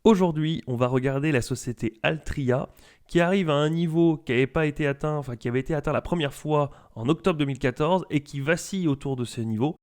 Aujourd'hui, on va regarder la société Altria qui arrive à un niveau qui n'avait pas été atteint, enfin qui avait été atteint la première fois en octobre 2014 et qui vacille autour de ce niveau.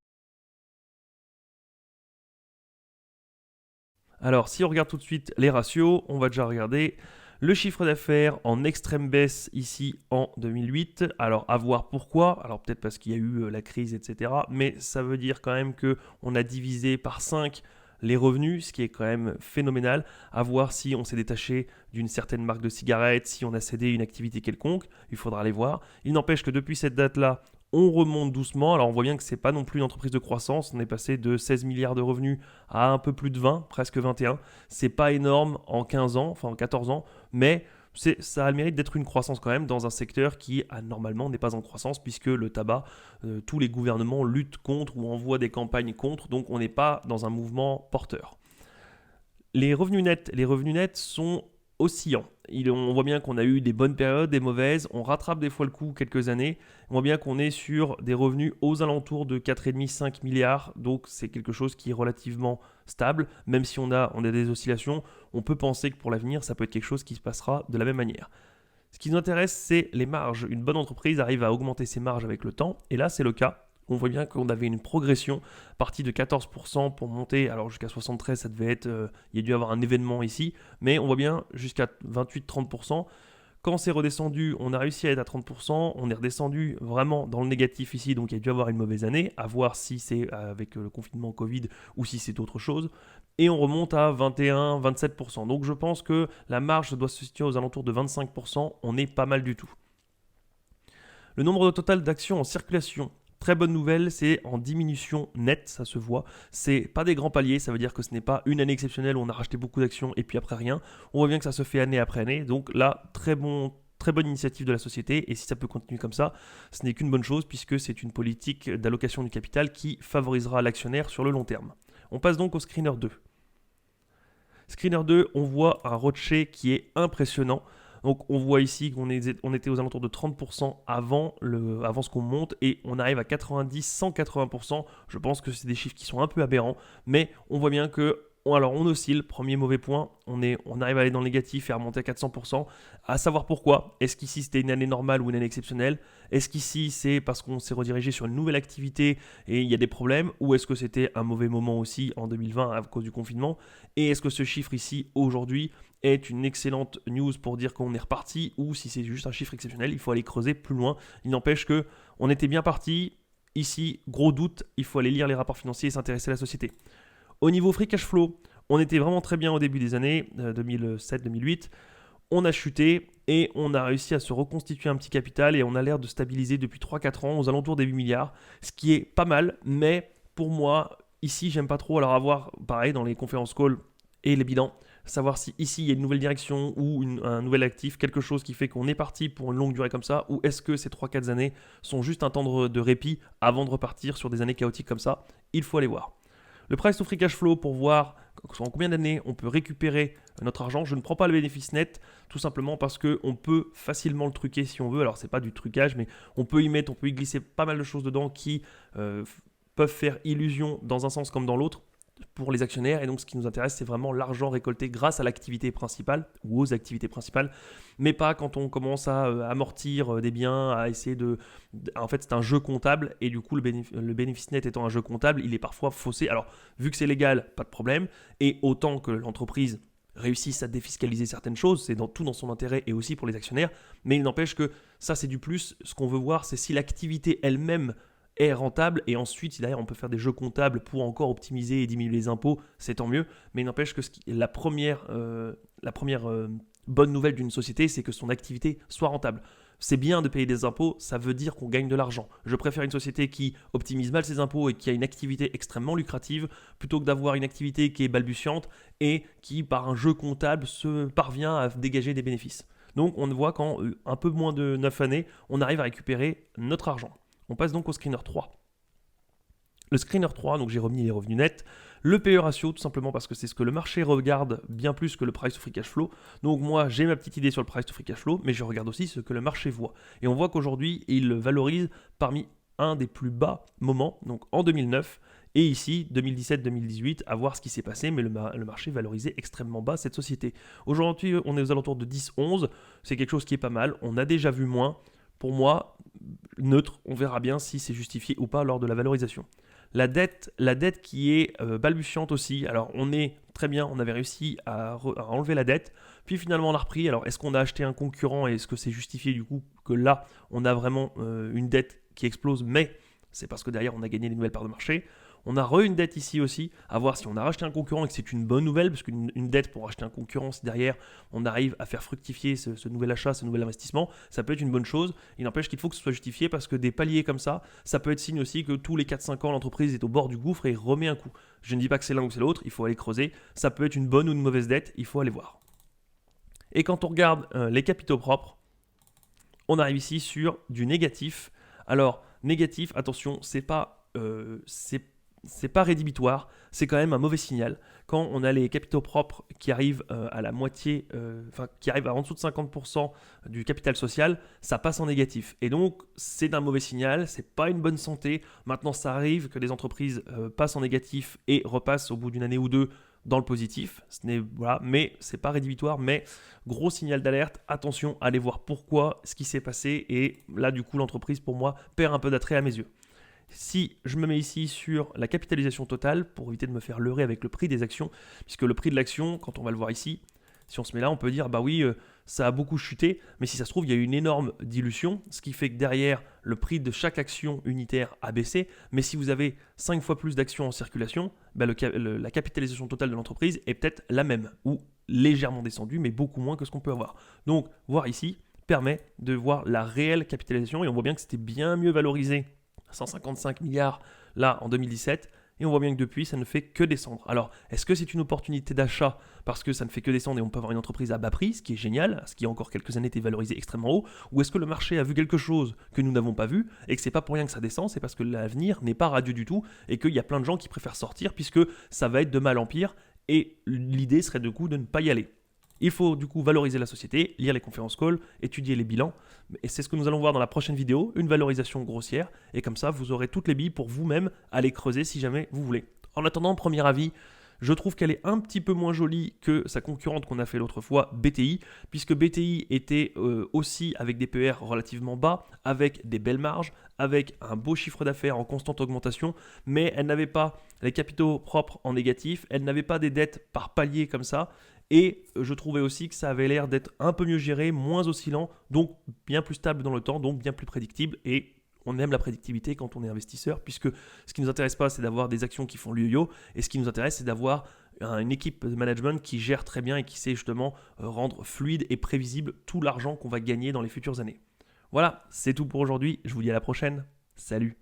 Alors, si on regarde tout de suite les ratios, on va déjà regarder le chiffre d'affaires en extrême baisse ici en 2008. Alors, à voir pourquoi. Alors, peut-être parce qu'il y a eu la crise, etc. Mais ça veut dire quand même qu'on a divisé par 5 les revenus, ce qui est quand même phénoménal. À voir si on s'est détaché d'une certaine marque de cigarettes, si on a cédé une activité quelconque. Il faudra les voir. Il n'empêche que depuis cette date-là, on remonte doucement. Alors on voit bien que ce n'est pas non plus une entreprise de croissance. On est passé de 16 milliards de revenus à un peu plus de 20, presque 21. C'est pas énorme en 15 ans, enfin en 14 ans, mais ça a le mérite d'être une croissance quand même dans un secteur qui normalement n'est pas en croissance puisque le tabac, tous les gouvernements luttent contre ou envoient des campagnes contre, donc on n'est pas dans un mouvement porteur. Les revenus nets sont oscillants. On voit bien qu'on a eu des bonnes périodes, des mauvaises, on rattrape des fois le coup quelques années, on voit bien qu'on est sur des revenus aux alentours de 4,5-5 milliards, donc c'est quelque chose qui est relativement stable, même si on a des oscillations, on peut penser que pour l'avenir, ça peut être quelque chose qui se passera de la même manière. Ce qui nous intéresse, c'est les marges. Une bonne entreprise arrive à augmenter ses marges avec le temps, et là c'est le cas. On voit bien qu'on avait une progression, partie de 14% pour monter, alors jusqu'à 73, ça devait être, il y a dû y avoir un événement ici, mais on voit bien jusqu'à 28-30%. Quand c'est redescendu, on a réussi à être à 30%, on est redescendu vraiment dans le négatif ici, donc il y a dû avoir une mauvaise année, à voir si c'est avec le confinement Covid ou si c'est autre chose. Et on remonte à 21-27%. Donc je pense que la marge doit se situer aux alentours de 25%, on est pas mal du tout. Le nombre total d'actions en circulation, très bonne nouvelle, c'est en diminution nette, ça se voit. C'est pas des grands paliers, ça veut dire que ce n'est pas une année exceptionnelle où on a racheté beaucoup d'actions et puis après rien. On voit bien que ça se fait année après année. Donc là, très bonne initiative de la société et si ça peut continuer comme ça, ce n'est qu'une bonne chose puisque c'est une politique d'allocation du capital qui favorisera l'actionnaire sur le long terme. On passe donc au screener 2. Screener 2, on voit un rocher qui est impressionnant. Donc on voit ici qu'on était aux alentours de 30% avant ce qu'on monte et on arrive à 90-180%. Je pense que c'est des chiffres qui sont un peu aberrants, mais on voit bien que alors on oscille, premier mauvais point, on arrive à aller dans le négatif et à remonter à 400%. À savoir pourquoi. Est-ce qu'ici c'était une année normale ou une année exceptionnelle? Est-ce qu'ici c'est parce qu'on s'est redirigé sur une nouvelle activité et il y a des problèmes? Ou est-ce que c'était un mauvais moment aussi en 2020 à cause du confinement? Et est-ce que ce chiffre ici aujourd'hui est une excellente news pour dire qu'on est reparti ou si c'est juste un chiffre exceptionnel, il faut aller creuser plus loin. Il n'empêche que on était bien parti. Ici, gros doute, il faut aller lire les rapports financiers et s'intéresser à la société. Au niveau free cash flow, on était vraiment très bien au début des années 2007-2008. On a chuté et on a réussi à se reconstituer un petit capital et on a l'air de stabiliser depuis 3-4 ans aux alentours des 8 milliards, ce qui est pas mal, mais pour moi, ici, j'aime pas trop alors avoir, pareil, dans les conférences call et les bilans, savoir si ici il y a une nouvelle direction ou un nouvel actif, quelque chose qui fait qu'on est parti pour une longue durée comme ça, ou est-ce que ces 3-4 années sont juste un temps de répit avant de repartir sur des années chaotiques comme ça? Il faut aller voir. Le price to free cash flow pour voir en combien d'années on peut récupérer notre argent. Je ne prends pas le bénéfice net tout simplement parce qu'on peut facilement le truquer si on veut. Alors c'est pas du trucage mais on peut y glisser pas mal de choses dedans qui peuvent faire illusion dans un sens comme dans l'autre pour les actionnaires. Et donc ce qui nous intéresse, c'est vraiment l'argent récolté grâce à l'activité principale ou aux activités principales, mais pas quand on commence à amortir des biens, à essayer En fait, c'est un jeu comptable et du coup, le bénéfice net étant un jeu comptable, il est parfois faussé. Alors, vu que c'est légal, pas de problème. Et autant que l'entreprise réussisse à défiscaliser certaines choses, c'est tout dans son intérêt et aussi pour les actionnaires. Mais il n'empêche que ça, c'est du plus. Ce qu'on veut voir, c'est si l'activité elle-même est rentable et ensuite si derrière on peut faire des jeux comptables pour encore optimiser et diminuer les impôts, c'est tant mieux, mais il n'empêche que la première bonne nouvelle d'une société, c'est que son activité soit rentable. C'est bien de payer des impôts, ça veut dire qu'on gagne de l'argent. Je préfère une société qui optimise mal ses impôts et qui a une activité extrêmement lucrative plutôt que d'avoir une activité qui est balbutiante et qui par un jeu comptable se parvient à dégager des bénéfices. Donc on voit qu'en un peu moins de 9 années, on arrive à récupérer notre argent. On passe donc au screener 3. Le screener 3, donc j'ai remis les revenus nets. Le PE ratio, tout simplement parce que c'est ce que le marché regarde bien plus que le price to free cash flow. Donc moi, j'ai ma petite idée sur le price to free cash flow, mais je regarde aussi ce que le marché voit. Et on voit qu'aujourd'hui, il valorise parmi un des plus bas moments, donc en 2009, Et ici, 2017-2018, à voir ce qui s'est passé, mais le marché valorisait extrêmement bas cette société. Aujourd'hui, on est aux alentours de 10-11, c'est quelque chose qui est pas mal, on a déjà vu moins. Pour moi, neutre, on verra bien si c'est justifié ou pas lors de la valorisation. La dette qui est balbutiante aussi. Alors on est très bien, on avait réussi à enlever la dette, puis finalement on a repris. Alors est-ce qu'on a acheté un concurrent et est-ce que c'est justifié du coup que là on a vraiment une dette qui explose, mais c'est parce que derrière on a gagné des nouvelles parts de marché. On a une dette ici aussi, à voir si on a racheté un concurrent et que c'est une bonne nouvelle, parce qu'une dette pour acheter un concurrent, si derrière on arrive à faire fructifier ce nouvel achat, ce nouvel investissement, ça peut être une bonne chose. Il n'empêche qu'il faut que ce soit justifié parce que des paliers comme ça peut être signe aussi que tous les 4-5 ans, l'entreprise est au bord du gouffre et remet un coup. Je ne dis pas que c'est l'un ou c'est l'autre, il faut aller creuser. Ça peut être une bonne ou une mauvaise dette, il faut aller voir. Et quand on regarde les capitaux propres, on arrive ici sur du négatif. Alors, négatif, attention, c'est pas rédhibitoire, c'est quand même un mauvais signal. Quand on a les capitaux propres qui arrivent à la moitié, qui arrivent à en dessous de 50% du capital social, ça passe en négatif. Et donc, c'est un mauvais signal, c'est pas une bonne santé. Maintenant, ça arrive que les entreprises passent en négatif et repassent au bout d'une année ou deux dans le positif. Mais c'est pas rédhibitoire, mais gros signal d'alerte. Attention, allez voir pourquoi, ce qui s'est passé. Et là, du coup, l'entreprise, pour moi, perd un peu d'attrait à mes yeux. Si je me mets ici sur la capitalisation totale, pour éviter de me faire leurrer avec le prix des actions, puisque le prix de l'action, quand on va le voir ici, si on se met là, on peut dire, bah oui, ça a beaucoup chuté, mais si ça se trouve, il y a eu une énorme dilution, ce qui fait que derrière, le prix de chaque action unitaire a baissé, mais si vous avez 5 fois plus d'actions en circulation, bah la capitalisation totale de l'entreprise est peut-être la même, ou légèrement descendue, mais beaucoup moins que ce qu'on peut avoir. Donc, voir ici permet de voir la réelle capitalisation, et on voit bien que c'était bien mieux valorisé 155 milliards là en 2017 et on voit bien que depuis ça ne fait que descendre. Alors est-ce que c'est une opportunité d'achat parce que ça ne fait que descendre et on peut avoir une entreprise à bas prix, ce qui est génial, ce qui il y a encore quelques années était valorisé extrêmement haut, ou est-ce que le marché a vu quelque chose que nous n'avons pas vu et que c'est pas pour rien que ça descend, c'est parce que l'avenir n'est pas radieux du tout et qu'il y a plein de gens qui préfèrent sortir puisque ça va être de mal en pire et l'idée serait du coup de ne pas y aller. Il faut du coup valoriser la société, lire les conférences calls, étudier les bilans. Et c'est ce que nous allons voir dans la prochaine vidéo, une valorisation grossière. Et comme ça, vous aurez toutes les billes pour vous-même aller creuser si jamais vous voulez. En attendant, premier avis, je trouve qu'elle est un petit peu moins jolie que sa concurrente qu'on a fait l'autre fois, BTI, puisque BTI était aussi avec des PER relativement bas, avec des belles marges, avec un beau chiffre d'affaires en constante augmentation, mais elle n'avait pas les capitaux propres en négatif, elle n'avait pas des dettes par palier comme ça, et je trouvais aussi que ça avait l'air d'être un peu mieux géré, moins oscillant, donc bien plus stable dans le temps, donc bien plus prédictible, et on aime la prédictibilité quand on est investisseur, puisque ce qui ne nous intéresse pas, c'est d'avoir des actions qui font le yo-yo, et ce qui nous intéresse, c'est d'avoir une équipe de management qui gère très bien et qui sait justement rendre fluide et prévisible tout l'argent qu'on va gagner dans les futures années. Voilà, c'est tout pour aujourd'hui, je vous dis à la prochaine, salut.